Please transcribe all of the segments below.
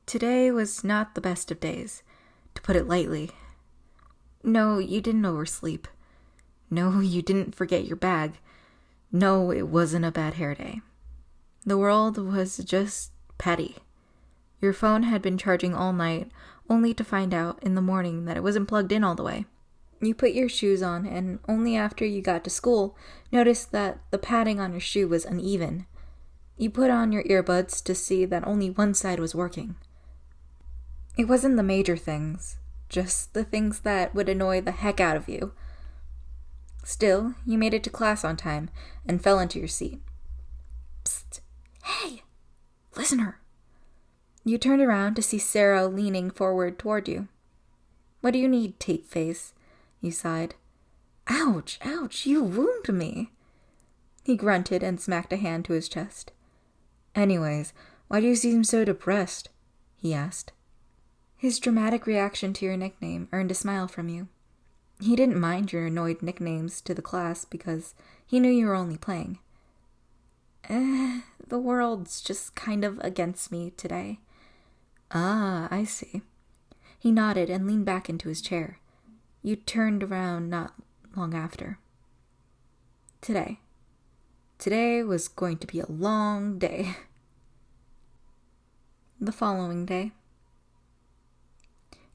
Today was not the best of days, to put it lightly. No, you didn't oversleep. No, you didn't forget your bag. No, it wasn't a bad hair day. The world was just petty. Your phone had been charging all night, only to find out in the morning that it wasn't plugged in all the way. You put your shoes on, and only after you got to school, noticed that the padding on your shoe was uneven. You put on your earbuds to see that only one side was working. It wasn't the major things, just the things that would annoy the heck out of you. Still, you made it to class on time and fell into your seat. Psst! Hey! Listener! You turned around to see Sero leaning forward toward you. What do you need, tape face? You sighed. Ouch! Ouch! You wound me! He grunted and smacked a hand to his chest. Anyways, why do you seem so depressed? He asked. His dramatic reaction to your nickname earned a smile from you. He didn't mind your annoyed nicknames to the class because he knew you were only playing. The world's just kind of against me today. Ah, I see. He nodded and leaned back into his chair. You turned around not long after. Today was going to be a long day. The following day.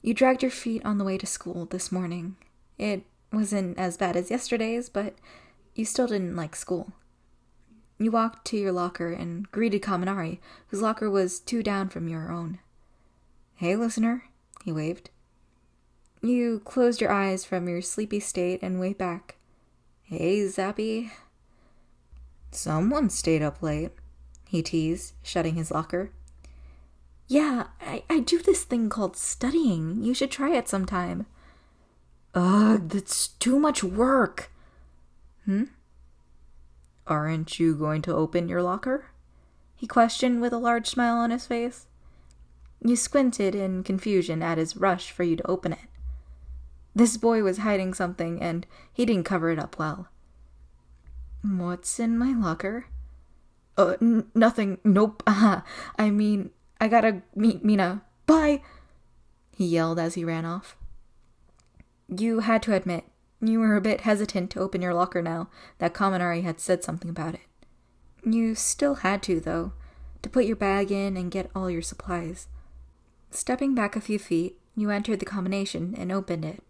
You dragged your feet on the way to school this morning. It wasn't as bad as yesterday's, but you still didn't like school. You walked to your locker and greeted Kaminari, whose locker was 2 down from your own. Hey, listener, he waved. You closed your eyes from your sleepy state and waved back. Hey, Zappy. Someone stayed up late, he teased, shutting his locker. Yeah, I do this thing called studying. You should try it sometime. Ugh, that's too much work. Aren't you going to open your locker? He questioned with a large smile on his face. You squinted in confusion at his rush for you to open it. This boy was hiding something, and he didn't cover it up well. What's in my locker? Nothing. Nope. I mean, I gotta meet Mina. Bye! He yelled as he ran off. You had to admit, you were a bit hesitant to open your locker now that Kaminari had said something about it. You still had to, though, to put your bag in and get all your supplies. Stepping back a few feet, you entered the combination and opened it.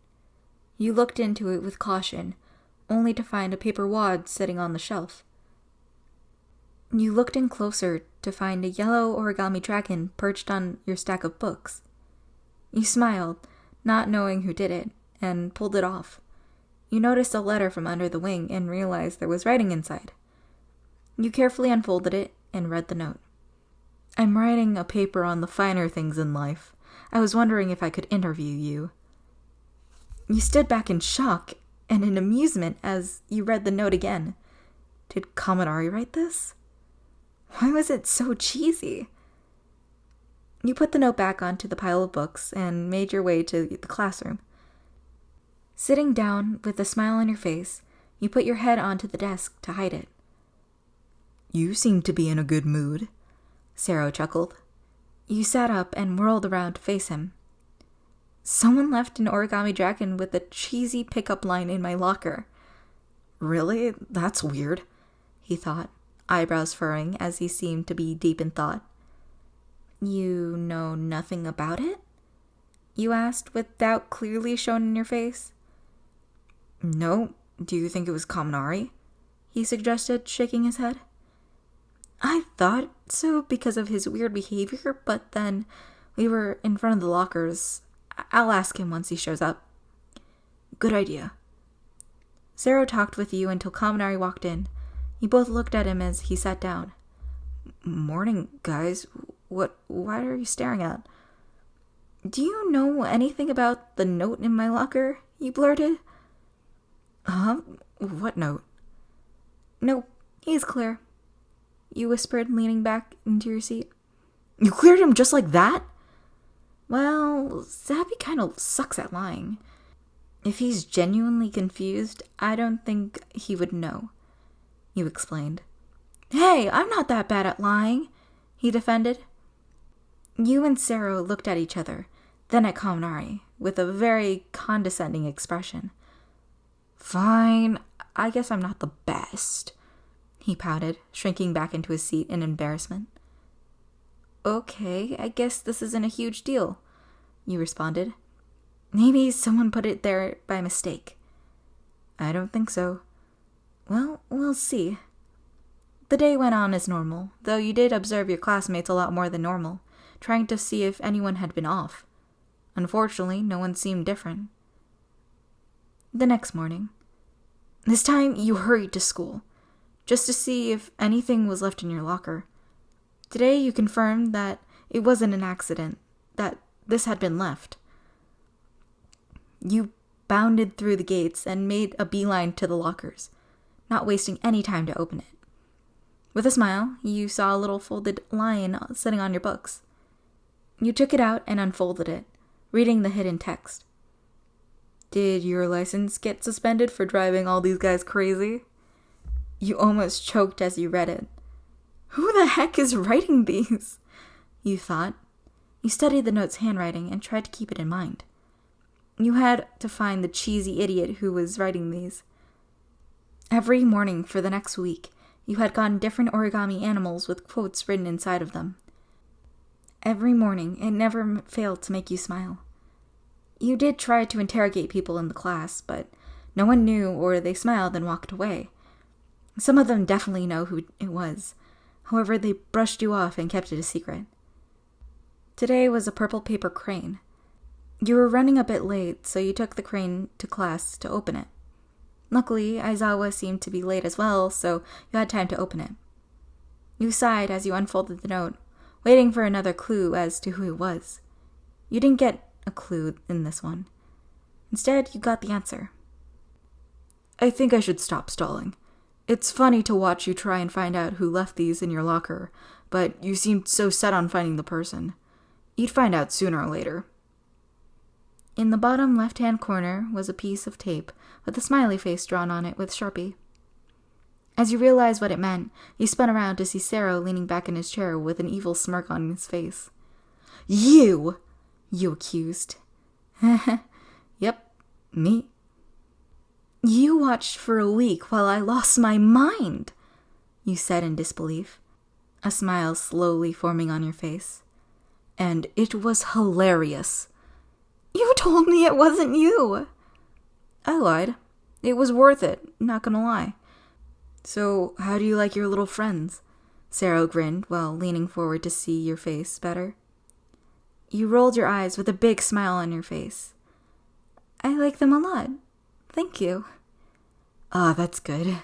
You looked into it with caution, only to find a paper wad sitting on the shelf. You looked in closer to find a yellow origami dragon perched on your stack of books. You smiled, not knowing who did it, and pulled it off. You noticed a letter from under the wing and realized there was writing inside. You carefully unfolded it and read the note. I'm writing a paper on the finer things in life. I was wondering if I could interview you. You stood back in shock and in amusement as you read the note again. Did Kaminari write this? Why was it so cheesy? You put the note back onto the pile of books and made your way to the classroom. Sitting down with a smile on your face, you put your head onto the desk to hide it. You seem to be in a good mood, Sero chuckled. You sat up and whirled around to face him. Someone left an origami dragon with a cheesy pickup line in my locker. Really? That's weird, he thought, eyebrows furrowing as he seemed to be deep in thought. You know nothing about it? You asked with doubt clearly shown in your face. No, do you think it was Kaminari? He suggested, shaking his head. I thought so because of his weird behavior, but then we were in front of the lockers. I'll ask him once he shows up. Good idea. Sero talked with you until Kaminari walked in. You both looked at him as he sat down. Morning, guys. Why are you staring at? Do you know anything about the note in my locker? You blurted. What note? Nope, he's clear. You whispered, leaning back into your seat. You cleared him just like that? Well, Zappy kind of sucks at lying. If he's genuinely confused, I don't think he would know, you explained. Hey, I'm not that bad at lying, he defended. You and Sero looked at each other, then at Kaminari, with a very condescending expression. Fine, I guess I'm not the best, he pouted, shrinking back into his seat in embarrassment. Okay, I guess this isn't a huge deal, you responded. Maybe someone put it there by mistake. I don't think so. Well, we'll see. The day went on as normal, though you did observe your classmates a lot more than normal, trying to see if anyone had been off. Unfortunately, no one seemed different. The next morning. This time you hurried to school, just to see if anything was left in your locker. Today you confirmed that it wasn't an accident, that this had been left. You bounded through the gates and made a beeline to the lockers, not wasting any time to open it. With a smile, you saw a little folded line sitting on your books. You took it out and unfolded it, reading the hidden text. Did your license get suspended for driving all these guys crazy? You almost choked as you read it. Who the heck is writing these? You thought. You studied the note's handwriting and tried to keep it in mind. You had to find the cheesy idiot who was writing these. Every morning for the next week, you had gotten different origami animals with quotes written inside of them. Every morning, it never failed to make you smile. You did try to interrogate people in the class, but no one knew, or they smiled and walked away. Some of them definitely know who it was. However, they brushed you off and kept it a secret. Today was a purple paper crane. You were running a bit late, so you took the crane to class to open it. Luckily, Aizawa seemed to be late as well, so you had time to open it. You sighed as you unfolded the note, waiting for another clue as to who it was. You didn't get a clue in this one. Instead, you got the answer. I think I should stop stalling. It's funny to watch you try and find out who left these in your locker, but you seemed so set on finding the person. You'd find out sooner or later. In the bottom left-hand corner was a piece of tape with a smiley face drawn on it with Sharpie. As you realized what it meant, you spun around to see Sero leaning back in his chair with an evil smirk on his face. You accused. Yep, me. You watched for a week while I lost my mind, you said in disbelief, a smile slowly forming on your face. And it was hilarious. You told me it wasn't you. I lied. It was worth it, not gonna lie. So, how do you like your little friends? Sero grinned while leaning forward to see your face better. You rolled your eyes with a big smile on your face. I like them a lot. Thank you. Ah, that's good,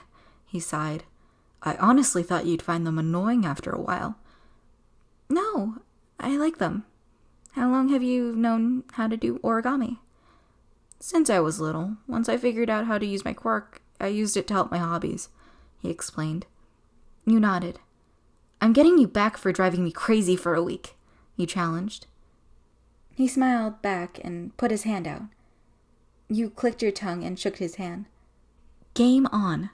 he sighed. I honestly thought you'd find them annoying after a while. No, I like them. How long have you known how to do origami? Since I was little. Once I figured out how to use my quirk, I used it to help my hobbies, he explained. You nodded. I'm getting you back for driving me crazy for a week, you challenged. He smiled back and put his hand out. You clicked your tongue and shook his hand. Game on.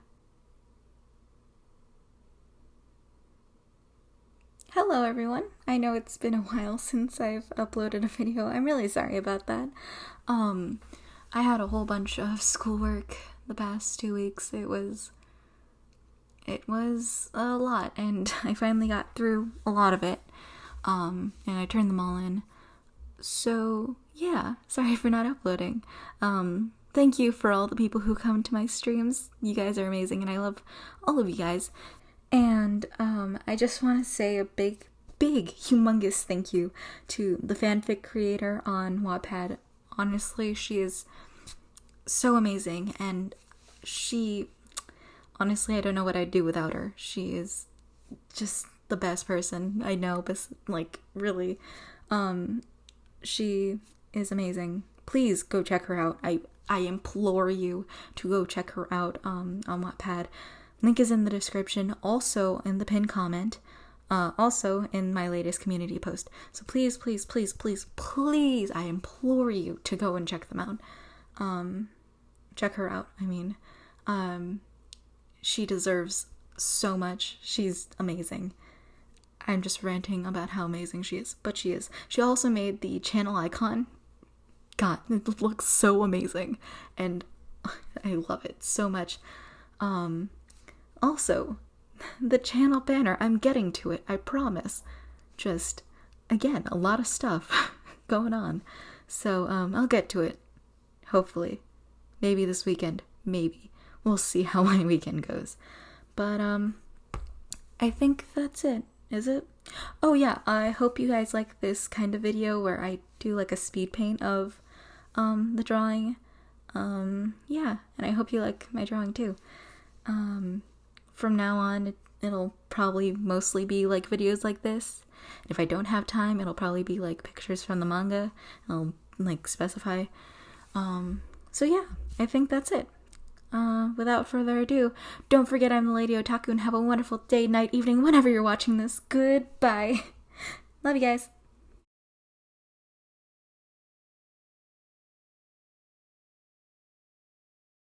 Hello everyone. I know it's been a while since I've uploaded a video. I'm really sorry about that. I had a whole bunch of schoolwork the past 2 weeks. It was a lot, and I finally got through a lot of it. And I turned them all in. So, yeah, sorry for not uploading. Thank you for all the people who come to my streams. You guys are amazing, and I love all of you guys. And I just want to say a big, humongous thank you to the fanfic creator on Wattpad. Honestly, she is so amazing, and honestly, I don't know what I'd do without her. She is just the best person I know, but, like, really, she is amazing. Please go check her out. I implore you to go check her out on Wattpad. Link is in the description, also in the pinned comment, also in my latest community post. So please, I implore you to go and check them out. Check her out, I mean. She deserves so much. She's amazing. I'm just ranting about how amazing she is, but she is. She also made the channel icon. God, it looks so amazing, and I love it so much. Also, the channel banner, I'm getting to it, I promise. Just, again, a lot of stuff going on. So, I'll get to it, hopefully. Maybe this weekend, maybe. We'll see how my weekend goes. But, I think that's it. Is it? Oh yeah, I hope you guys like this kind of video where I do like a speed paint of the drawing. Yeah, and I hope you like my drawing too. From now on, it'll probably mostly be like videos like this. If I don't have time, it'll probably be like pictures from the manga. I'll like specify. So yeah, I think that's it. Without further ado, don't forget I'm the Lady Otaku and have a wonderful day, night, evening, whenever you're watching this. Goodbye. Love you guys.